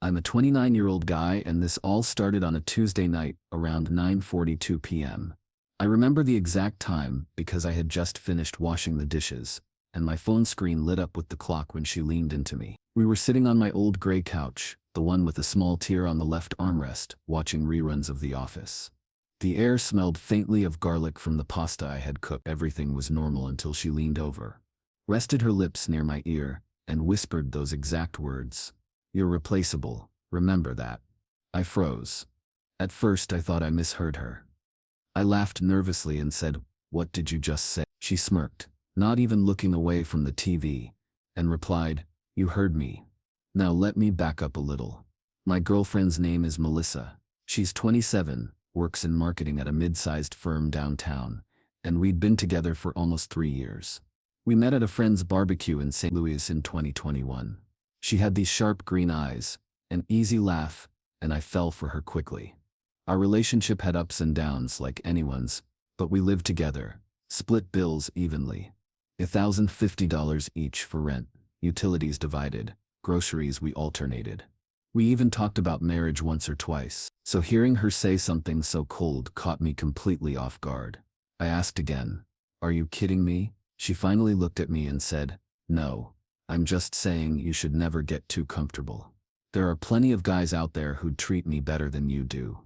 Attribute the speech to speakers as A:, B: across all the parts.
A: I'm a 29-year-old guy, and this all started on a Tuesday night around 9:42 p.m. I remember the exact time because I had just finished washing the dishes, and my phone screen lit up with the clock when she leaned into me. We were sitting on my old gray couch, the one with a small tear on the left armrest, watching reruns of The Office. The air smelled faintly of garlic from the pasta I had cooked. Everything was normal until she leaned over, rested her lips near my ear, and whispered those exact words. "You're replaceable, remember that." I froze. At first I thought I misheard her. I laughed nervously and said, "What did you just say?" She smirked, not even looking away from the TV, and replied, "You heard me. Now let me back up a little. My girlfriend's name is Melissa. She's 27, works in marketing at a mid-sized firm downtown, and we'd been together for almost 3 years. We met at a friend's barbecue in St. Louis in 2021. She had these sharp green eyes, an easy laugh, and I fell for her quickly. Our relationship had ups and downs like anyone's, but we lived together, split bills evenly. $1,050 each for rent, utilities divided, groceries we alternated. We even talked about marriage once or twice, so hearing her say something so cold caught me completely off guard. I asked again, "Are you kidding me?" She finally looked at me and said, "No. I'm just saying you should never get too comfortable. There are plenty of guys out there who'd treat me better than you do."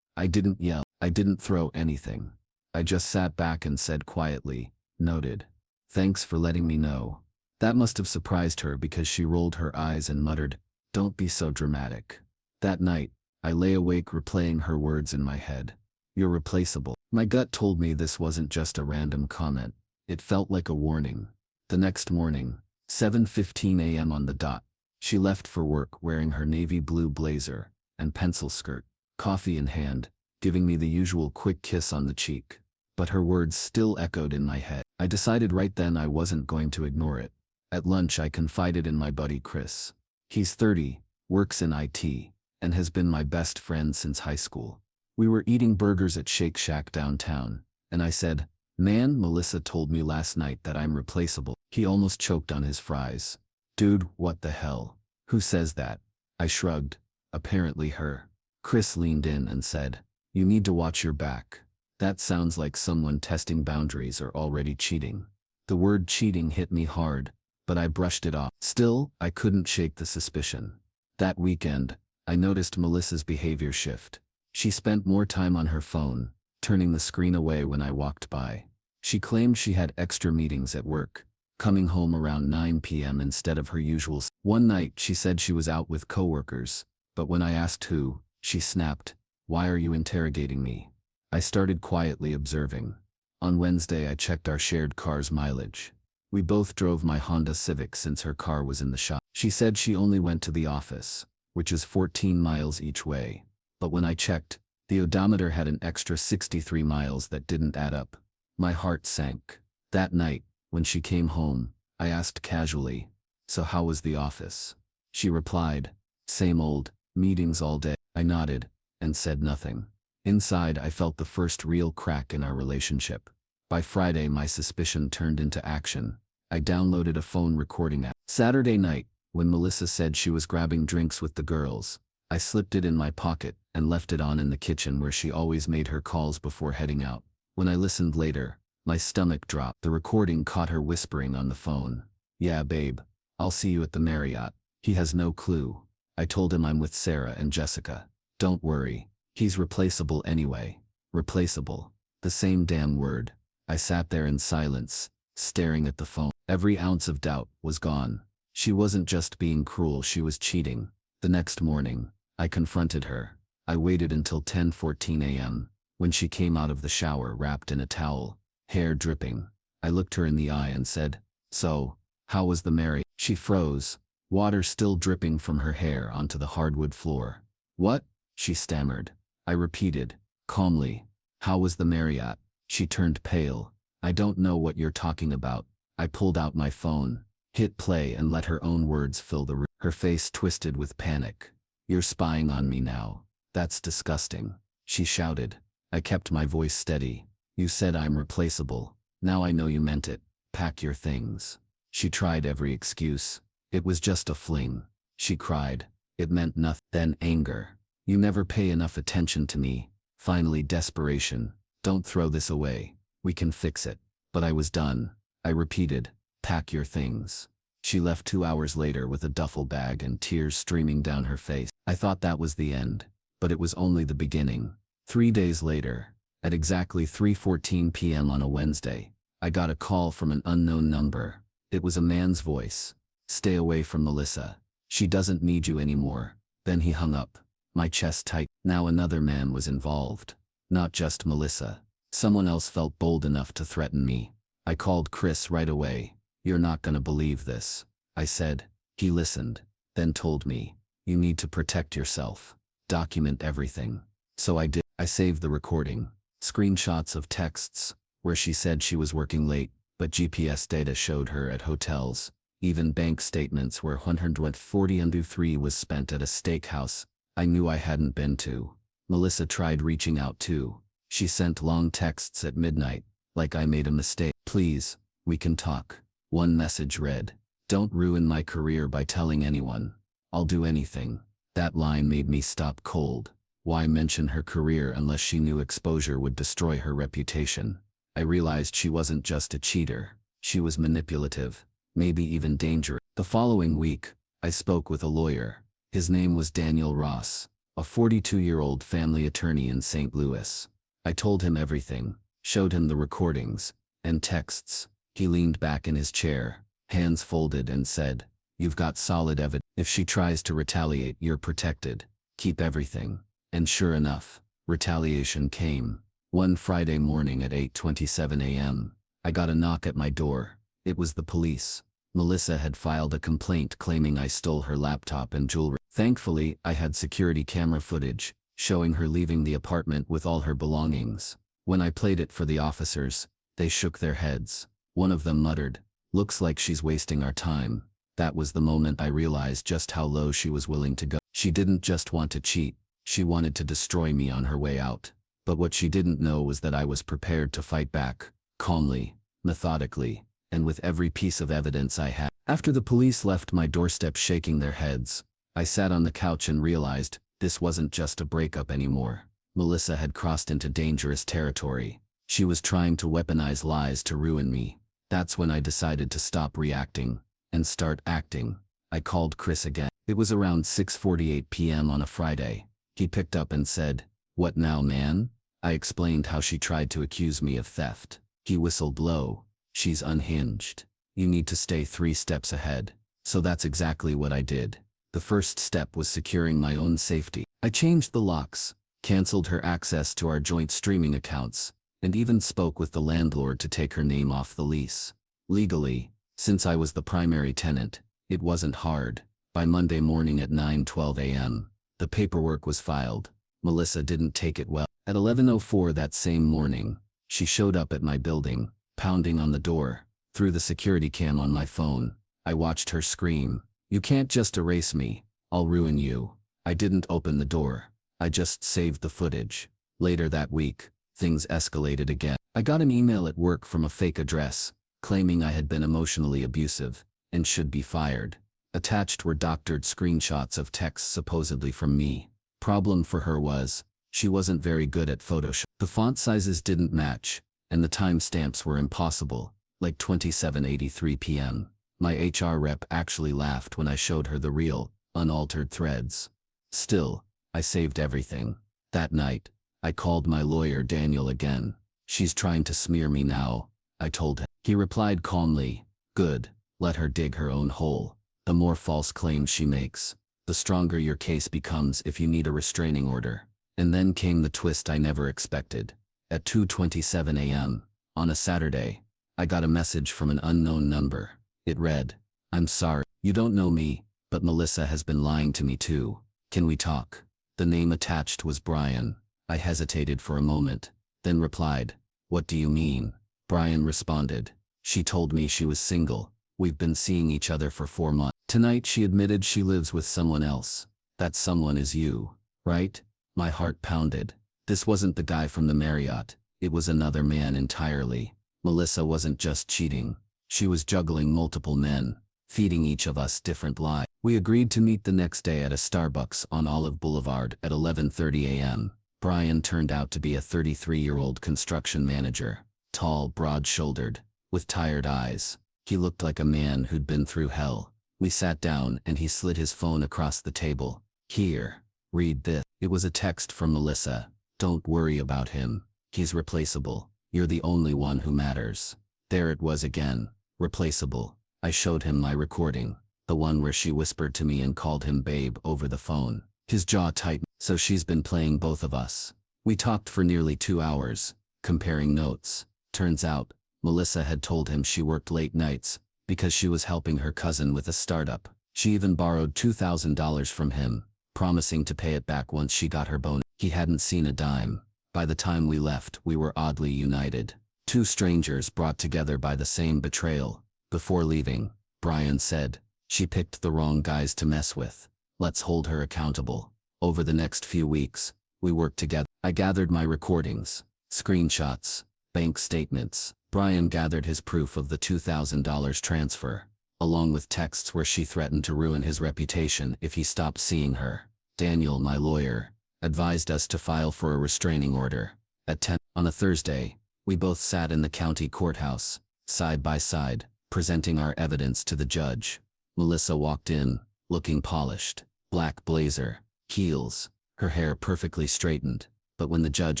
A: I didn't yell. I didn't throw anything. I just sat back and said quietly, "Noted. Thanks for letting me know." That must have surprised her because she rolled her eyes and muttered, "Don't be so dramatic." That night, I lay awake replaying her words in my head. "You're replaceable." My gut told me this wasn't just a random comment. It felt like a warning. The next morning, 7:15 a.m. on the dot, she left for work wearing her navy blue blazer and pencil skirt, coffee in hand, giving me the usual quick kiss on the cheek. But her words still echoed in my head. I decided right then I wasn't going to ignore it. At lunch I confided in my buddy Chris. He's 30, works in IT, and has been my best friend since high school. We were eating burgers at Shake Shack downtown, and I said, "Man, Melissa told me last night that I'm replaceable." He almost choked on his fries. "Dude, what the hell? Who says that?" I shrugged. "Apparently her." Chris leaned in and said, "You need to watch your back. That sounds like someone testing boundaries or already cheating." The word cheating hit me hard, but I brushed it off. Still, I couldn't shake the suspicion. That weekend, I noticed Melissa's behavior shift. She spent more time on her phone, turning the screen away when I walked by. She claimed she had extra meetings at work, coming home around 9 p.m. instead of her usual. One night she said she was out with coworkers, but when I asked who, she snapped, "Why are you interrogating me?" I started quietly observing. On Wednesday I checked our shared car's mileage. We both drove my Honda Civic since her car was in the shop. She said she only went to the office, which is 14 miles each way. But when I checked, the odometer had an extra 63 miles that didn't add up. My heart sank. That night, when she came home, I asked casually, "So how was the office?" She replied, "Same old, meetings all day." I nodded, and said nothing. Inside I felt the first real crack in our relationship. By Friday my suspicion turned into action. I downloaded a phone recording app. Saturday night, when Melissa said she was grabbing drinks with the girls, I slipped it in my pocket and left it on in the kitchen where she always made her calls before heading out. When I listened later, my stomach dropped. The recording caught her whispering on the phone, "Yeah, babe, I'll see you at the Marriott." He has no clue. I told him I'm with Sarah and Jessica. Don't worry, he's replaceable anyway. Replaceable. The same damn word. I sat there in silence, staring at the phone. Every ounce of doubt was gone. She wasn't just being cruel, she was cheating. The next morning, I confronted her. I waited until 10:14 a.m., when she came out of the shower wrapped in a towel, hair dripping. I looked her in the eye and said, "So, how was the marriage?" She froze, water still dripping from her hair onto the hardwood floor. "What?" she stammered. I repeated, calmly, "How was the Marriott?" She turned pale. "I don't know what you're talking about." I pulled out my phone, hit play and let her own words fill the room. Her face twisted with panic. "You're spying on me now. That's disgusting," she shouted. I kept my voice steady. "You said I'm replaceable. Now I know you meant it. Pack your things." She tried every excuse. "It was just a fling," she cried. It meant nothing. Then anger. You never pay enough attention to me. Finally desperation. Don't throw this away. We can fix it. But I was done. I repeated, pack your things. She left 2 hours later with a duffel bag and tears streaming down her face. I thought that was the end. But it was only the beginning. 3 days later, at exactly 3:14 p.m. on a Wednesday, I got a call from an unknown number. It was a man's voice. Stay away from Melissa. She doesn't need you anymore. Then he hung up. My chest tightened. Now another man was involved. Not just Melissa. Someone else felt bold enough to threaten me. I called Chris right away. You're not gonna believe this, I said. He listened, then told me, you need to protect yourself. Document everything. So I did. I saved the recording. Screenshots of texts, where she said she was working late, but GPS data showed her at hotels. Even bank statements where 143 was spent at a steakhouse I knew I hadn't been to. Melissa tried reaching out too. She sent long texts at midnight, like I made a mistake. Please, we can talk. One message read, don't ruin my career by telling anyone. I'll do anything. That line made me stop cold. Why mention her career unless she knew exposure would destroy her reputation? I realized she wasn't just a cheater. She was manipulative, maybe even dangerous. The following week, I spoke with a lawyer. His name was Daniel Ross, a 42-year-old family attorney in St. Louis. I told him everything, showed him the recordings and texts. He leaned back in his chair, hands folded, and said, you've got solid evidence. If she tries to retaliate, you're protected. Keep everything. And sure enough, retaliation came. One Friday morning at 8:27 a.m., I got a knock at my door. It was the police. Melissa had filed a complaint claiming I stole her laptop and jewelry. Thankfully, I had security camera footage, showing her leaving the apartment with all her belongings. When I played it for the officers, they shook their heads. One of them muttered, looks like she's wasting our time. That was the moment I realized just how low she was willing to go. She didn't just want to cheat, she wanted to destroy me on her way out. But what she didn't know was that I was prepared to fight back, calmly, methodically, and with every piece of evidence I had. After the police left my doorstep shaking their heads, I sat on the couch and realized this wasn't just a breakup anymore. Melissa had crossed into dangerous territory. She was trying to weaponize lies to ruin me. That's when I decided to stop reacting and start acting. I called Chris again. It was around 6:48 p.m. on a Friday. He picked up and said, what now, man? I explained how she tried to accuse me of theft. He whistled low. She's unhinged. You need to stay 3 steps ahead. So that's exactly what I did. The first step was securing my own safety. I changed the locks, canceled her access to our joint streaming accounts, and even spoke with the landlord to take her name off the lease. Legally, since I was the primary tenant, it wasn't hard. By Monday morning at 9:12 a.m., the paperwork was filed. Melissa didn't take it well. At 11:04 that same morning, she showed up at my building, pounding on the door. Through the security cam on my phone, I watched her scream, you can't just erase me, I'll ruin you. I didn't open the door. I just saved the footage. Later that week, things escalated again. I got an email at work from a fake address, claiming I had been emotionally abusive and should be fired. Attached were doctored screenshots of texts supposedly from me. Problem for her was, she wasn't very good at Photoshop. The font sizes didn't match, and the timestamps were impossible, like 27:83 p.m. My HR rep actually laughed when I showed her the real, unaltered threads. Still, I saved everything. That night, I called my lawyer Daniel again. She's trying to smear me now, I told him. He replied calmly, good, let her dig her own hole. The more false claims she makes, the stronger your case becomes if you need a restraining order. And then came the twist I never expected. At 2:27 a.m., on a Saturday, I got a message from an unknown number. It read, I'm sorry, you don't know me, but Melissa has been lying to me too. Can we talk? The name attached was Brian. I hesitated for a moment, then replied, what do you mean? Brian responded, she told me she was single. We've been seeing each other for 4 months. Tonight she admitted she lives with someone else. That someone is you, right? My heart pounded. This wasn't the guy from the Marriott. It was another man entirely. Melissa wasn't just cheating. She was juggling multiple men, feeding each of us different lies. We agreed to meet the next day at a Starbucks on Olive Boulevard at 11:30 a.m. Brian turned out to be a 33-year-old construction manager, tall, broad-shouldered, with tired eyes. He looked like a man who'd been through hell. We sat down and he slid his phone across the table. "Here, read this." It was a text from Melissa. "Don't worry about him. He's replaceable. You're the only one who matters." There it was again. Replaceable. I showed him my recording, the one where she whispered to me and called him babe over the phone. His jaw tightened. So she's been playing both of us. We talked for nearly 2 hours, comparing notes. Turns out, Melissa had told him she worked late nights because she was helping her cousin with a startup. She even borrowed $2,000 from him, promising to pay it back once she got her bonus. He hadn't seen a dime. By the time we left, we were oddly united. Two strangers brought together by the same betrayal. Before leaving, Brian said, "She picked the wrong guys to mess with. Let's hold her accountable." Over the next few weeks, we worked together. I gathered my recordings, screenshots, bank statements. Brian gathered his proof of the $2,000 transfer, along with texts where she threatened to ruin his reputation if he stopped seeing her. Daniel, my lawyer, advised us to file for a restraining order. At 10 on a Thursday, we both sat in the county courthouse, side by side, presenting our evidence to the judge. Melissa walked in, looking polished, black blazer, heels, her hair perfectly straightened, but when the judge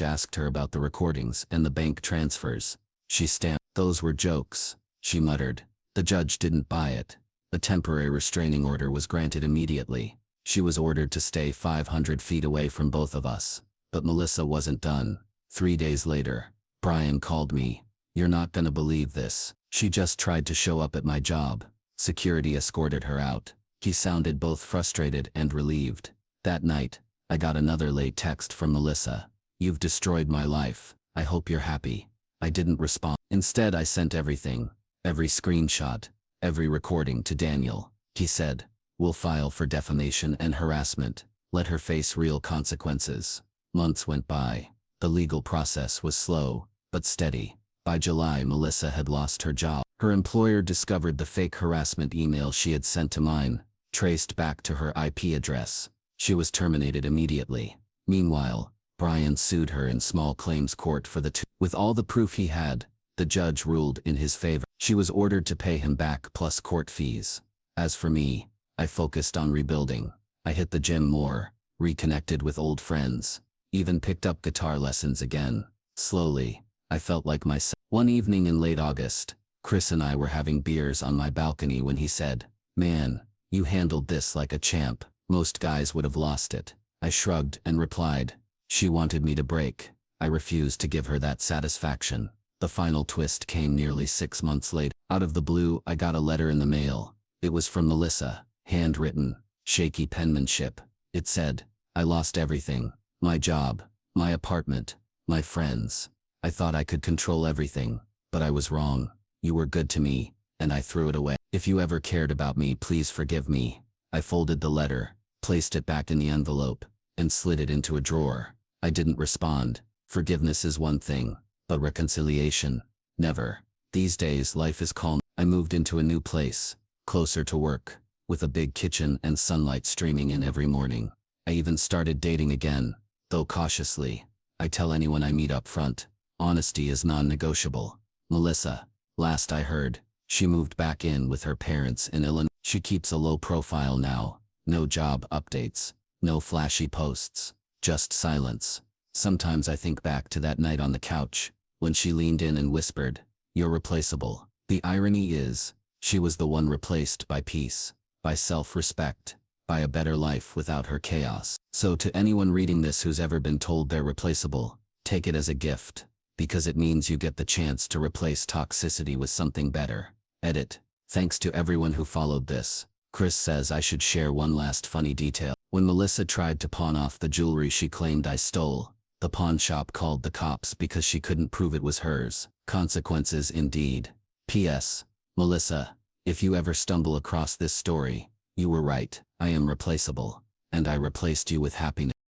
A: asked her about the recordings and the bank transfers, she stammered. "Those were jokes," she muttered. The judge didn't buy it. The temporary restraining order was granted immediately. She was ordered to stay 500 feet away from both of us. But Melissa wasn't done. 3 days later, Brian called me. "You're not gonna believe this. She just tried to show up at my job." Security escorted her out. He sounded both frustrated and relieved. That night, I got another late text from Melissa. "You've destroyed my life. I hope you're happy." I didn't respond. Instead, I sent everything, every screenshot, every recording to Daniel. He said, "We'll file for defamation and harassment. Let her face real consequences." Months went by. The legal process was slow, but steady. By July, Melissa had lost her job. Her employer discovered the fake harassment email she had sent to mine, traced back to her IP address. She was terminated immediately. Meanwhile, Brian sued her in small claims court for the two. With all the proof he had, the judge ruled in his favor. She was ordered to pay him back plus court fees. As for me, I focused on rebuilding. I hit the gym more, reconnected with old friends, even picked up guitar lessons again. Slowly, I felt like myself. One evening in late August, Chris and I were having beers on my balcony when he said, "Man, you handled this like a champ. Most guys would have lost it." I shrugged and replied, "She wanted me to break." I refused to give her that satisfaction. The final twist came nearly 6 months later. Out of the blue, I got a letter in the mail. It was from Melissa, handwritten, shaky penmanship. It said, "I lost everything. My job, my apartment, my friends. I thought I could control everything, but I was wrong. You were good to me, and I threw it away. If you ever cared about me, please forgive me." I folded the letter, placed it back in the envelope, and slid it into a drawer. I didn't respond. Forgiveness is one thing, but reconciliation, never. These days, life is calm. I moved into a new place, closer to work, with a big kitchen and sunlight streaming in every morning. I even started dating again, though cautiously. I tell anyone I meet up front, honesty is non-negotiable. Melissa, last I heard, she moved back in with her parents in Illinois. She keeps a low profile now. No job updates, no flashy posts, just silence. Sometimes I think back to that night on the couch, when she leaned in and whispered, "You're replaceable." The irony is, she was the one replaced by peace, by self-respect, by a better life without her chaos. So to anyone reading this who's ever been told they're replaceable, take it as a gift, because it means you get the chance to replace toxicity with something better. Edit. Thanks to everyone who followed this. Chris says I should share one last funny detail. When Melissa tried to pawn off the jewelry she claimed I stole, the pawn shop called the cops because she couldn't prove it was hers. Consequences indeed. P.S. Melissa, if you ever stumble across this story, you were right. I am replaceable, and I replaced you with happiness.